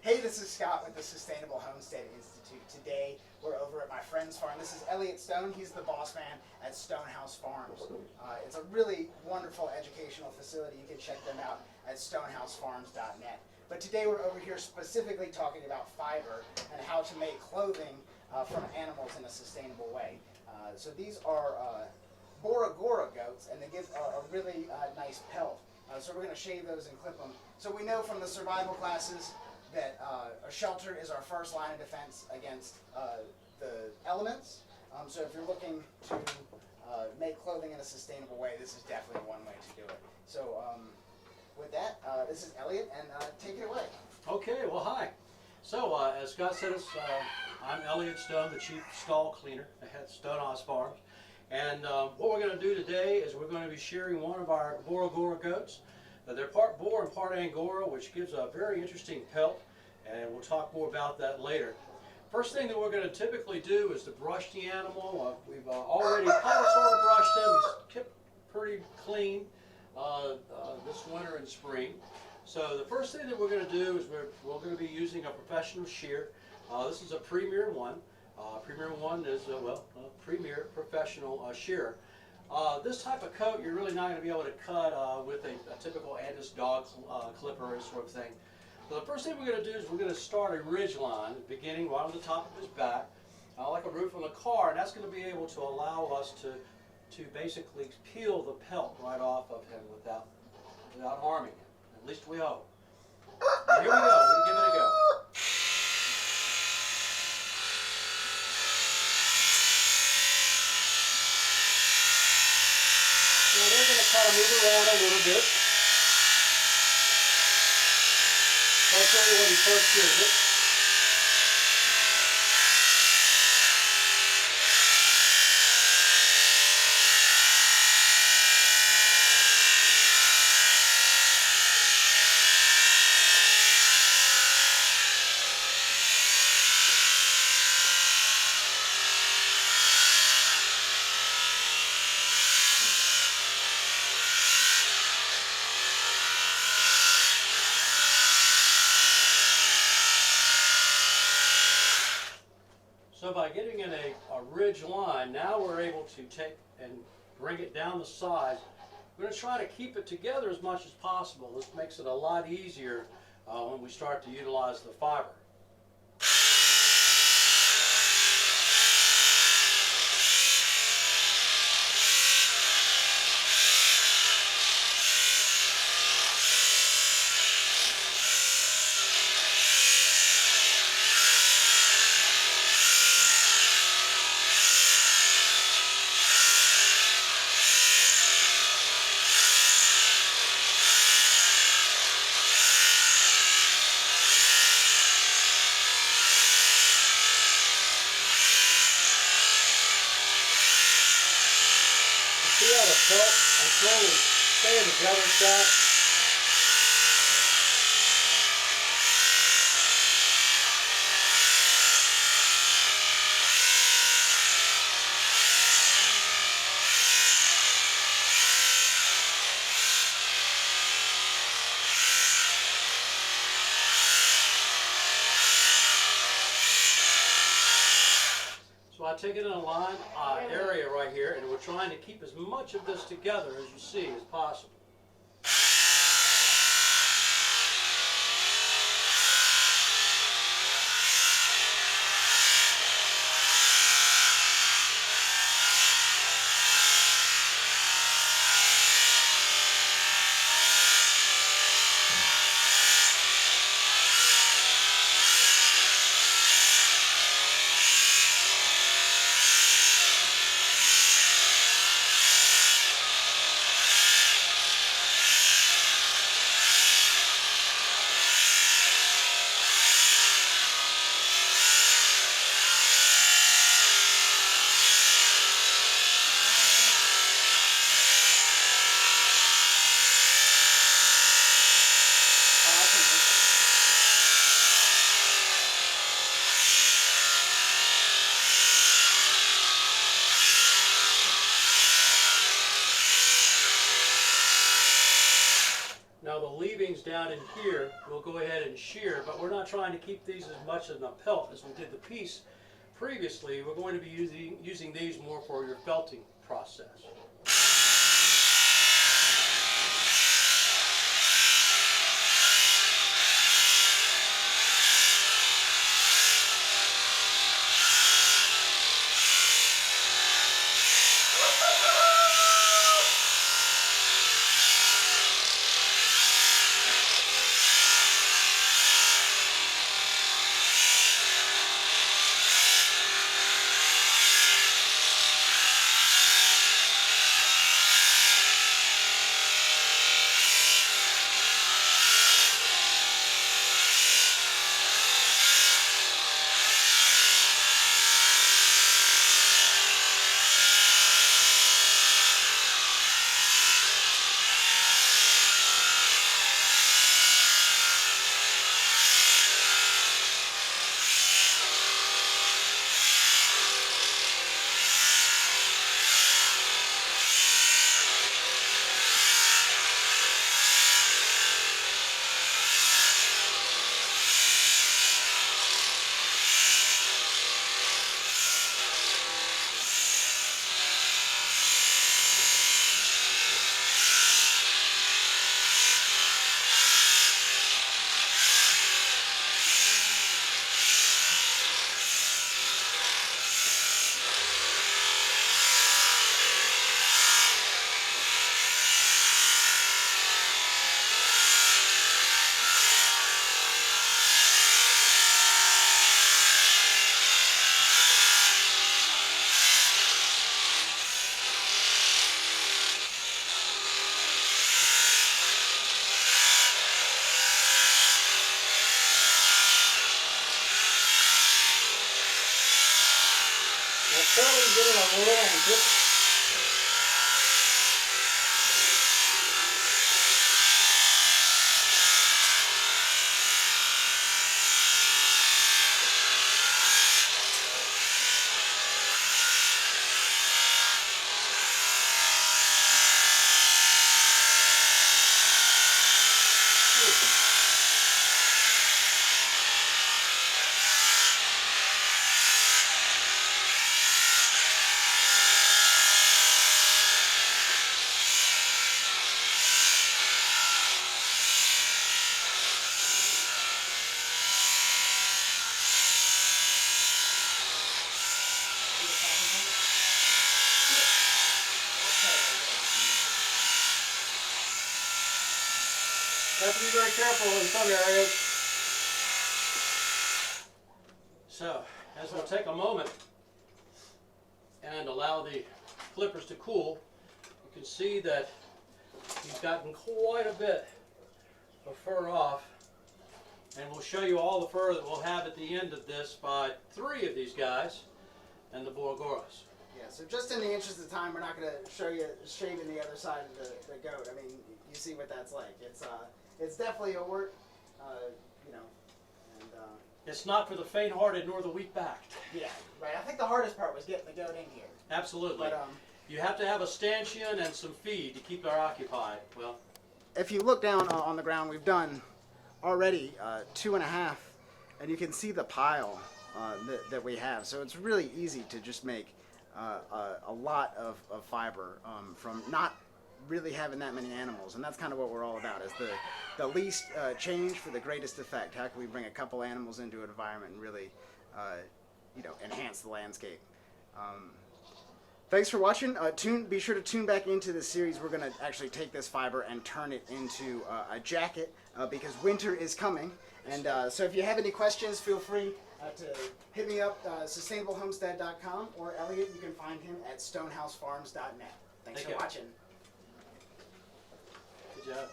Hey, this is Scott with the Sustainable Homestead Institute. Today, we're over at my friend's farm. This is Elliot Stone. He's the boss man at Stonehaus Farms. It's a really wonderful educational facility. You can check them out at stonehausfarms.net. But today, we're over here specifically talking about fiber and how to make clothing from animals in a sustainable way. So these are Bora goats, and they give a really nice pelt. So we're going to shave those and clip them. So we know from the survival classes that a shelter is our first line of defense against the elements. So if you're looking to make clothing in a sustainable way, this is definitely one way to do it. So with that, this is Elliot, and take it away. Okay, well, hi. So as Scott said, I'm Elliot Stone, the chief stall cleaner at Stonehaus Farms. And what we're going to do today is we're going to be shearing one of our Bora goats. They're part boar and part Angora, which gives a very interesting pelt, and we'll talk more about that later. First thing that we're going to typically do is to brush the animal. We've already kind of sort of brushed him. He's kept pretty clean this winter and spring. So the first thing that we're going to do is we're going to be using a professional shear. This is a Premier One. Premier One is a premier professional shearer. This type of coat you're really not going to be able to cut with a typical Andis dog clipper and sort of thing. So the first thing we're going to do is we're going to start a ridge line beginning right on the top of his back, like a roof on a car, and that's going to be able to allow us to basically peel the pelt right off of him without harming him. At least we hope. Now here we go. We can give it a go. So they're going to kind of move around a little bit, especially when he first shears it. So by getting in a ridge line, now we're able to take and bring it down the sides. We're going to try to keep it together as much as possible. This makes it a lot easier when we start to utilize the fiber. See how the pelt is slowly staying together, Scott? So I take it in a line area right here, and we're trying to keep as much of this together as you see as possible. leavings down in here we'll go ahead and shear, but we're not trying to keep these as much in a pelt as we did the piece previously. We're going to be using these more for your felting process. Fairly good on a roll and just have to be very careful in some areas. So, as we'll take a moment and allow the clippers to cool, you can see that he's gotten quite a bit of fur off, and we'll show you all the fur that we'll have at the end of this by 3 of these guys and the Borogoras. Yeah, so just in the interest of time, we're not going to show you shaving the other side of the goat. I mean, you see what that's like. It's definitely a work, you know, and it's not for the faint-hearted nor the weak-backed. Yeah, right. I think the hardest part was getting the goat in here. Absolutely. But, you have to have a stanchion and some feed to keep her occupied. Well, if you look down on the ground, we've done already 2.5, and you can see the pile that we have. So it's really easy to just make a lot of fiber from not really having that many animals, and that's kind of what we're all about, is the least change for the greatest effect. How can we bring a couple animals into an environment and really you know, enhance the landscape? Thanks for watching. Be sure to tune back into this series. We're going to actually take this fiber and turn it into a jacket because winter is coming. And so if you have any questions, feel free to hit me up, sustainablehomestead.com, or Elliot, you can find him at stonehausfarms.net. Thanks for watching. Good job.